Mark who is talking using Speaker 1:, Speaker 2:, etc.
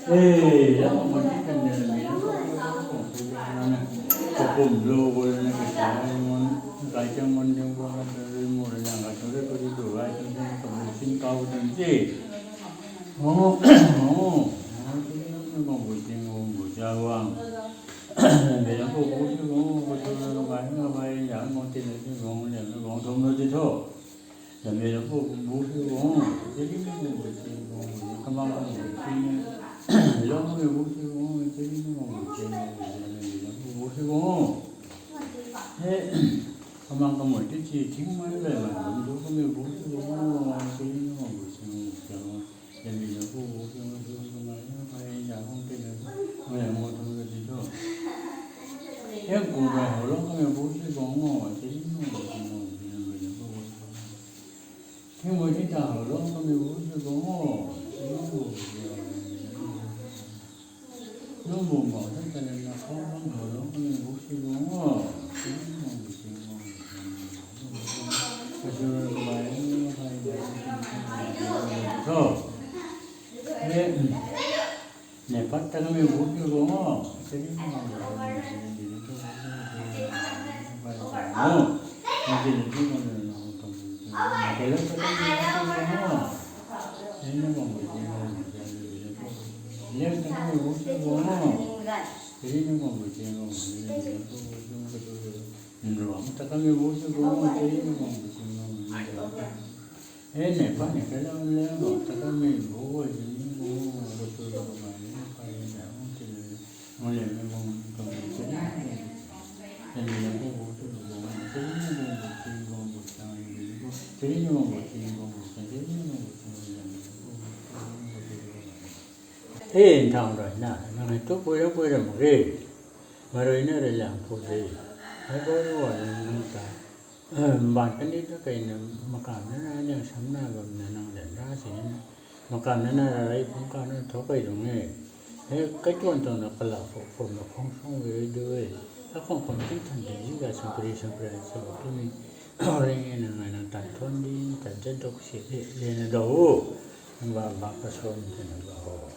Speaker 1: 예, 약간 뭐니까요. 그거는 조금 누구는 그냥 가정원 정도는 모르는 가정을 그리도 가정은 무슨 가우든지 그거는 뭐 무자왕 내가 뭐 보시고 그거는 많이 봐야 양못되는 공을 공동로지도 내가 뭐 보시고 재밌는 거지 그만큼 보시는 영어에 보시고 재밌는 거 보시고 그만큼 어떻게 정말 조금의 보시고 재밌는 거 보시고 재밌는 거 보시고 많이 양못되는 왜 못하는지도 해고가 얼렁하면 보시고 재밌는 거 보시고 뭐 진짜 얼렁하면 보시고 너무 뭐 일단은 한번 얼렁하면 보시고 그래서 많이 그래서 네 바닥에 보시고 재밌는 거 여기는 이거는 밸런스 있는 거 이해를 보시고 드리는 거 보시고 안타깝게 보시고 드리는 거 보시고 네 빨리 결정을 안타깝게 보고 있는 거 그것도 많이 봐야 원래는 뭐 드리는 거 보시고 드리는 거 보시고 ê thằng rồi nè ngày tốt bữa rồi một đi mà rồi nó lại làm phụ gì hay có rồi ta bản cái đi nó cái mà cảm nó ra nhưng sắm na và nó để ra thì mà cảm nó ra đấy cũng cảm nó thấu cái đúng nghe thế cái chuyện đó nó phải là phụ nó không xong về đuôi nó không còn tinh thần để gì cả xong rồi cái mình rồi nghe là ngày nào tận thôn đi tận chân độc sĩ lên đầu và bác cái son thì nó bảo